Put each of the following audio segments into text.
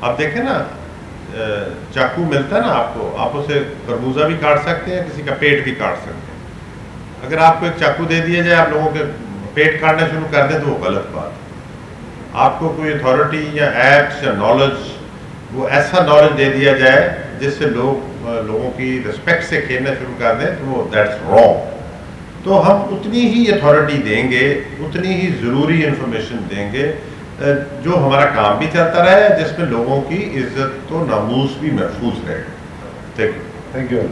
آپ دیکھیں نا چاقو ملتا ہے نا آپ کو، آپ اسے خربوزہ بھی کاٹ سکتے ہیں، کسی کا پیٹ بھی کاٹ سکتے ہیں۔ اگر آپ کو ایک چاقو دے دیا جائے آپ لوگوں کے پیٹ کاٹنا شروع کر دیں تو وہ غلط بات ہے۔ آپ کو کوئی اتھارٹی یا ایکٹس یا نالج، وہ ایسا نالج دے دیا جائے جس سے لوگوں کی رسپیکٹ سے کھیلنا شروع کر دیں تو وہ دیٹس رانگ۔ تو ہم اتنی ہی اتھارٹی دیں گے، اتنی ہی ضروری انفارمیشن دیں گے جو ہمارا کام بھی چلتا رہے، جس میں لوگوں کی عزت و ناموس بھی محفوظ رہے گا۔ تھینک یو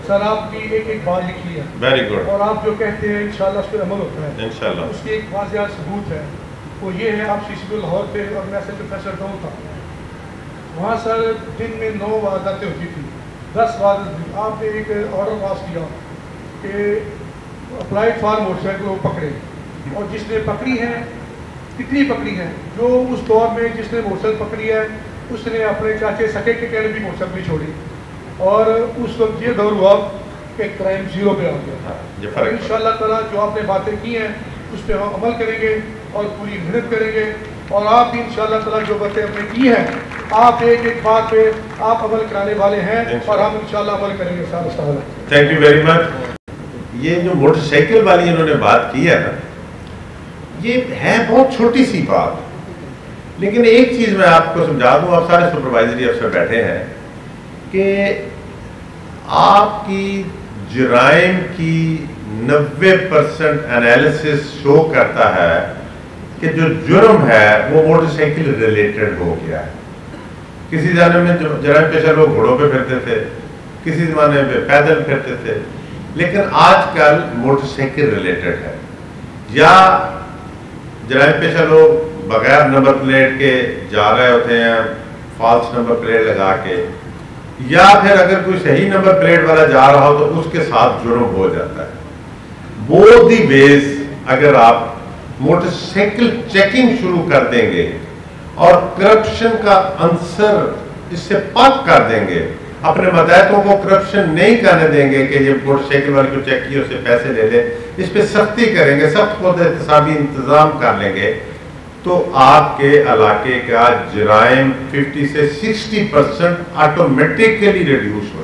سر، آپ کی ایک بات لکھی ہے، ویری گڈ، اور آپ جو کہتے ہیں انشاءاللہ اس پر عمل ہوتا ہے انشاءاللہ۔ اس کی ایک واضح ثبوت ہے، وہ یہ ہے آپ CCP لاہور تھے اور میں سینٹرل پروفیسر ڈاؤن تھا، وہاں سر دن میں 9 وارداتیں ہوتی تھیں، 10 واردات آپ نے ایک آرڈر پاس کیا کہ اپلائڈ فار موٹر سائیکل کو پکڑے، اور جس نے پکڑی ہے کتنی پکڑی ہے، جو اس دور میں جس نے موٹر سائیکل پکڑی ہے اس نے اپنے چاچے سکے کے کہنے بھی موٹر سائیکل چھوڑی، اور اس وقت یہ دور ہوا کہ کرائم 0 پہ آ گیا۔ ان شاء اللہ تعالیٰ جو آپ نے باتیں کی ہیں اس پہ ہم عمل کریں گے اور پوری محنت کریں گے، اور آپ بھی ان شاء اللہ تعالیٰ جو باتیں ہم نے کی ہیں آپ ایک ایک بات پہ آپ عمل کرانے والے ہیں، اور ہم ان شاء اللہ عمل کریں گے۔ Thank you very much. یہ جو موٹر سائیکل والی انہوں نے بات کی ہے نا، یہ ہے بہت چھوٹی سی بات، لیکن ایک چیز میں آپ کو سمجھا دوں، آپ سارے سپروائزری افسر بیٹھے ہیں، کہ آپ کی جرائم کی 90% انالیسس شو کرتا ہے کہ جو جرم ہے وہ موٹر سائیکل ریلیٹڈ ہو گیا ہے۔ کسی زمانے میں جرائم پیشہ لوگ گھوڑوں پہ پھرتے تھے، کسی زمانے میں پیدل پھرتے تھے، لیکن آج کل موٹر سائیکل ریلیٹڈ ہے، یا جرائم پیشہ لوگ بغیر نمبر پلیٹ کے جا رہے ہوتے ہیں فالس نمبر پلیٹ لگا کے، یا پھر اگر کوئی صحیح نمبر پلیٹ والا جا رہا ہو تو اس کے ساتھ جرم ہو جاتا ہے۔ بوتھ دی ویز اگر آپ موٹر سائیکل چیکنگ شروع کر دیں گے اور کرپشن کا عنصر اس سے پاک کر دیں گے، اپنے متحدوں کو کرپشن نہیں کرنے دیں گے کہ یہ موٹر سائیکل والے کو چیک کیے اس سے پیسے لے لے، اس پہ سختی کریں گے، سخت خود احتسابی انتظام کر لیں گے، تو آپ کے علاقے کا جرائم 50 سے 60% آٹومیٹکلی ریڈیوس ہو